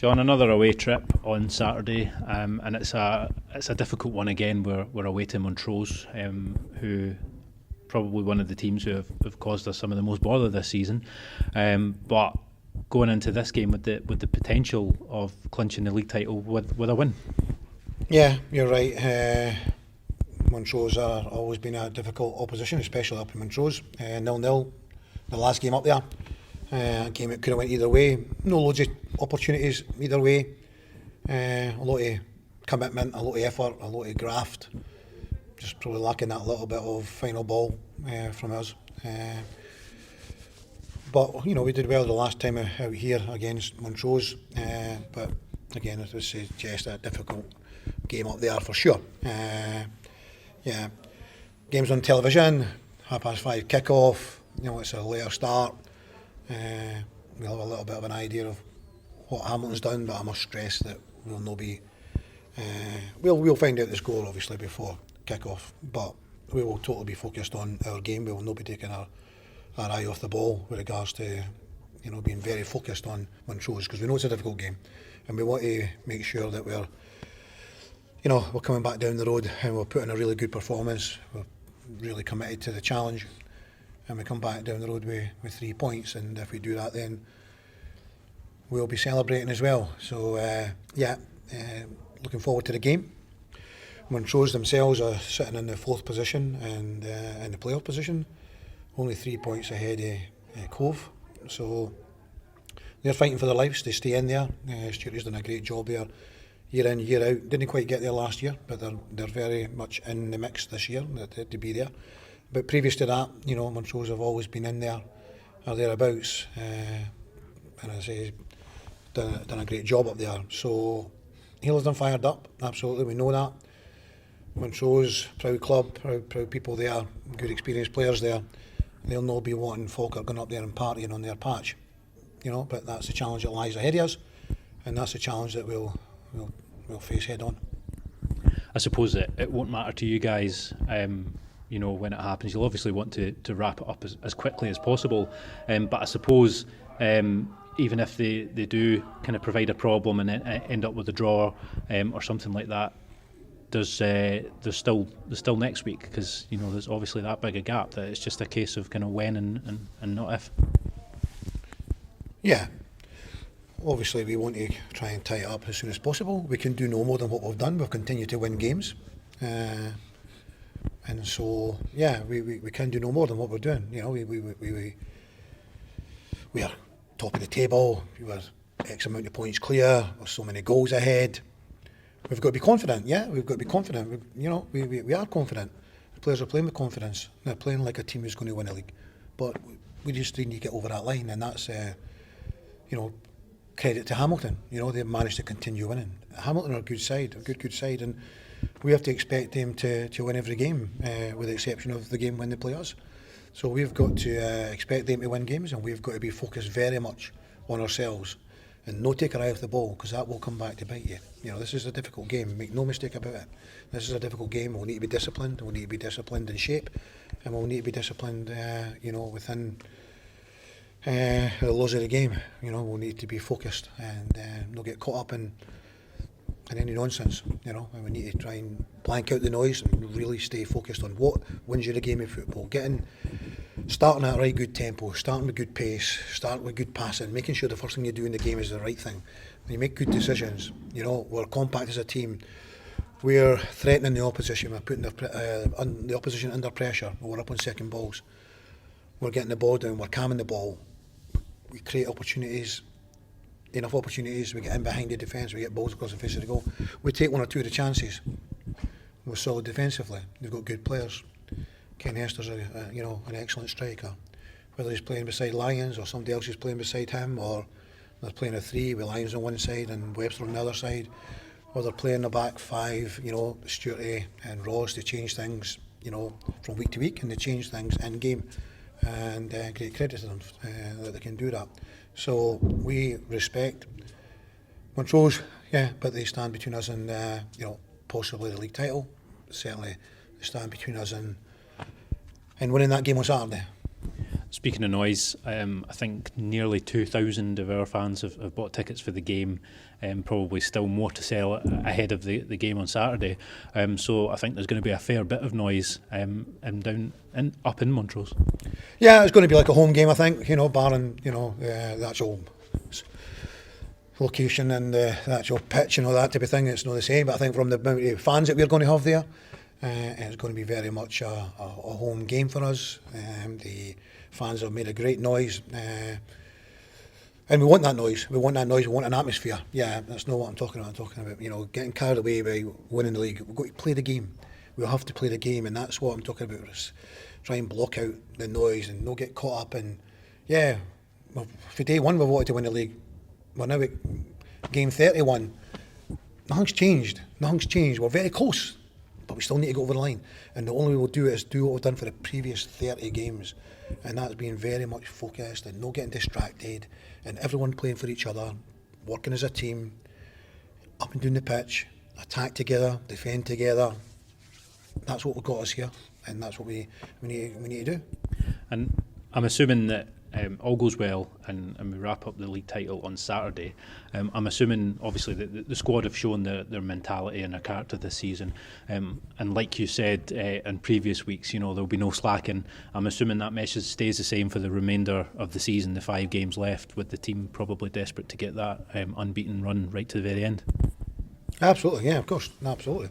John, another away trip on Saturday, and it's a difficult one again. We're away to Montrose, who probably one of the teams who have caused us some of the most bother this season. But going into this game with the potential of clinching the league title with a win. Yeah, you're right. Montrose are always been a difficult opposition, especially up in Montrose. 0-0, the last game up there. Game it could have went either way. No loads of opportunities either way. A lot of commitment, a lot of effort, a lot of graft. Just probably lacking that little bit of final ball from us. But we did well the last time out here against Montrose. But again, it was just a difficult game up there for sure. Yeah, games on television, 5:30 kick-off. It's a later start. We'll have a little bit of an idea of what Hamilton's done, but I must stress that we'll not be. We'll find out the score obviously before kick-off, but we will totally be focused on our game. We will not be taking our eye off the ball with regards to being very focused on Montrose, because we know it's a difficult game, and we want to make sure that we're coming back down the road and we're putting a really good performance. We're really committed to the challenge, and we come back down the road with 3 points, and if we do that, then we'll be celebrating as well. So looking forward to the game. Montrose themselves are sitting in the 4th position and in the playoff position, only 3 points ahead of Cove. So they're fighting for their lives to stay in there. Stuart's done a great job there, year in, year out. Didn't quite get there last year, but they're very much in the mix this year to be there. But previous to that, Montrose have always been in there or thereabouts, and as I say, done a great job up there. So Hillsdon fired up, absolutely, we know that. Montrose, proud club, proud people there, good experienced players there. They'll not be wanting Falkirk going up there and partying on their patch, but that's the challenge that lies ahead of us, and that's the challenge that we'll face head on. I suppose it won't matter to you guys, when it happens. You'll obviously want to wrap it up as quickly as possible, but I suppose even if they do kind of provide a problem and end up with a draw or something like that, there's still next week, because there's obviously that big a gap that it's just a case of kind of when and not if. Yeah, obviously we want to try and tie it up as soon as possible. We can do no more than what we've done. We've continued to win games, and so we can do no more than what we're doing. We are top of the table. We were X amount of points clear. We're so many goals ahead. We've got to be confident. Yeah, we've got to be confident. We are confident. The players are playing with confidence. They're playing like a team who's going to win a league. But we just need to get over that line, and that's credit to Hamilton. They've managed to continue winning. Hamilton are a good side, and we have to expect them to win every game, with the exception of the game when they play us. So we've got to expect them to win games, and we've got to be focused very much on ourselves and not take our eye off the ball, because that will come back to bite you. This is a difficult game, make no mistake about it. This is a difficult game. We'll need to be disciplined, we'll need to be disciplined in shape, and we'll need to be disciplined within the laws of the game. We'll need to be focused and not get caught up in any nonsense, and we need to try and blank out the noise and really stay focused on what wins you the game of football. Starting at a right good tempo, starting with good pace, starting with good passing, making sure the first thing you do in the game is the right thing. When you make good decisions, we're compact as a team. We're threatening the opposition. We're putting the opposition under pressure. We're up on second balls. We're getting the ball down. We're calming the ball. We create opportunities. Enough opportunities. We get in behind the defence. We get balls across the face of the goal. We take one or two of the chances. We're solid defensively. We've got good players. Ken Hester's an excellent striker. Whether he's playing beside Lyons or somebody else is playing beside him, or they're playing a 3 with Lyons on one side and Webster on the other side, or they're playing the back 5, Stuart and Ross, to change things, from week to week, and they change things in game. And great credit to them that they can do that. So we respect Montrose, but they stand between us and possibly the league title. Certainly they stand between us and winning that game on Saturday. Speaking of noise, I think nearly 2,000 of our fans have bought tickets for the game, probably still more to sell ahead of the game on Saturday. So I think there's going to be a fair bit of noise up in Montrose. Yeah, it's going to be like a home game, I think, barring, the actual location and the actual pitch and all that type of thing. It's not the same, but I think from the amount of fans that we're going to have there, it's going to be very much a home game for us. The fans have made a great noise, and we want that noise. We want an atmosphere. Yeah, that's not what I'm talking about. I'm talking about, getting carried away by winning the league. We've got to play the game. We have to play the game, and that's what I'm talking about. Is try and block out the noise and not get caught up in, well, for day one we wanted to win the league. We're now at game 31. Nothing's changed. We're very close, but we still need to go over the line. And the only way we'll do it is do what we've done for the previous 30 games. And that's being very much focused and not getting distracted and everyone playing for each other, working as a team, up and down the pitch, attack together, defend together. That's what got us here, and that's what we need to do. And I'm assuming that all goes well and we wrap up the league title on Saturday. I'm assuming, obviously, that the squad have shown their mentality and their character this season. And like you said in previous weeks, there'll be no slacking. I'm assuming that message stays the same for the remainder of the season, the 5 games left, with the team probably desperate to get that unbeaten run right to the very end. Absolutely, yeah, of course, absolutely.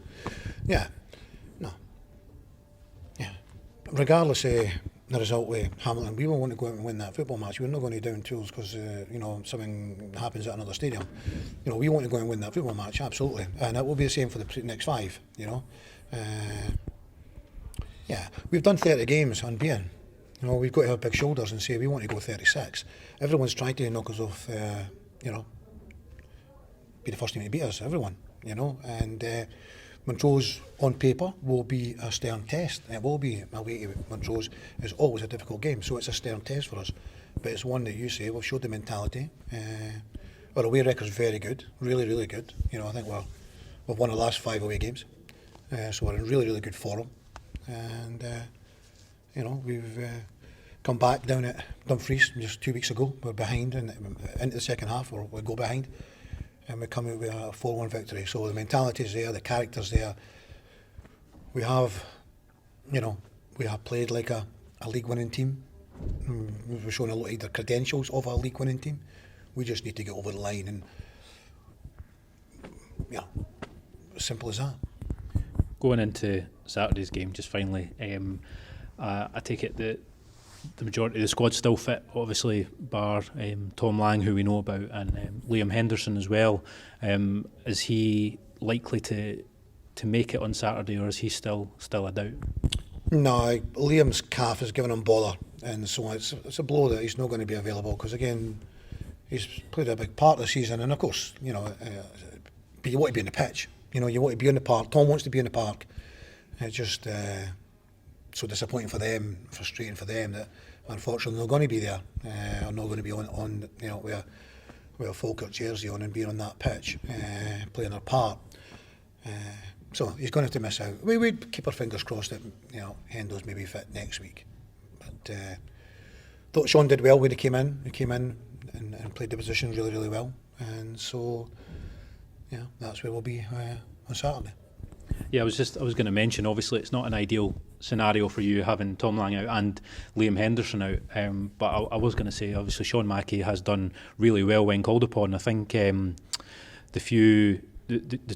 Yeah, no. Yeah, regardless of the result with Hamilton, we will want to go out and win that football match. We're not going to down tools because something happens at another stadium. We want to go and win that football match, absolutely, and it will be the same for the next 5. Yeah, we've done 30 games unbeaten. We've got to have big shoulders and say we want to go 36. Everyone's trying to knock us off. Be the first team to beat us. Everyone, and. Montrose, on paper, will be a stern test. It will be. Away to Montrose is always a difficult game, so it's a stern test for us. But it's one that you say we've showed the mentality. Our away record's very good, really, really good. I think we've won the last 5 away games, so we're in really, really good form. And we've come back down at Dumfries just 2 weeks ago. We're behind, and into the second half, we'll go behind. And we come out with a 4-1 victory. So the mentality is there, the character's there. We have played like a league-winning team. We've shown a lot of the credentials of a league-winning team. We just need to get over the line, and simple as that. Going into Saturday's game, just finally, I take it that the majority of the squad's still fit, obviously, bar Tom Lang, who we know about, and Liam Henderson as well. Is he likely to make it on Saturday, or is he still a doubt? No, Liam's calf has given him bother, and so it's a blow that he's not going to be available, because again, he's played a big part of the season, and of course, but you want to be in the pitch. You want to be in the park. Tom wants to be in the park. It's just so disappointing for them, frustrating for them that unfortunately they're going to be there, or not going to be on with a Falkirk jersey on and being on that pitch, playing their part. So he's going to have to miss out. We'd keep our fingers crossed that Hendo's maybe fit next week. But thought Sean did well when he came in. He came in and played the position really, really well. And so that's where we'll be on Saturday. Yeah, I was going to mention, obviously it's not an ideal scenario for you having Tom Lang out and Liam Henderson out, but I was going to say, obviously Sean Mackey has done really well when called upon. I think the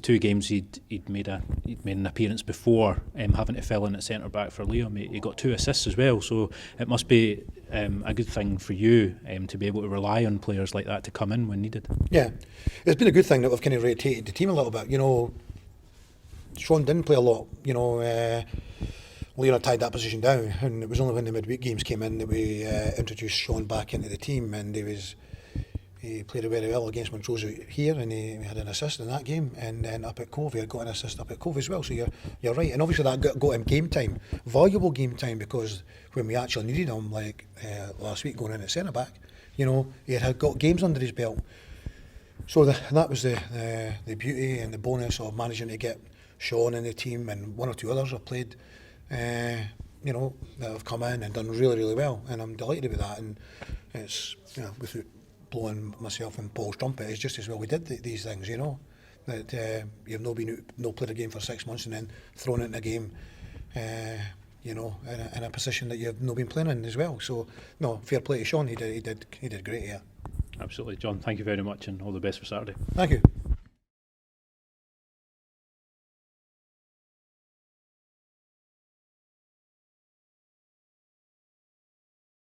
2 games he'd made an appearance before, having to fill in at centre back for Liam, he got 2 assists as well, so it must be a good thing for you to be able to rely on players like that to come in when needed. Yeah, it's been a good thing that we've kind of rotated the team a little bit. Sean didn't play a lot. Leonard tied that position down, and it was only when the midweek games came in that we introduced Sean back into the team, and he played very well against Montrose here, and he had an assist in that game, and then up at Cove he had got an assist up at Cove as well. So you're right, and obviously that got him game time, valuable game time, because when we actually needed him, like last week going in at centre back, he had got games under his belt. So that was the beauty and the bonus of managing to get Sean in the team, and 1 or 2 others have played you know, that have come in and done really, really well, and I'm delighted with that. And it's, you know, without blowing myself and Paul's trumpet, it's just as well we did these things, you know. That you've no played a game for 6 months and then thrown it in a game, you know, in a position that you've not been playing in as well. So no, fair play to Sean. He did great here. Absolutely, John. Thank you very much, and all the best for Saturday. Thank you.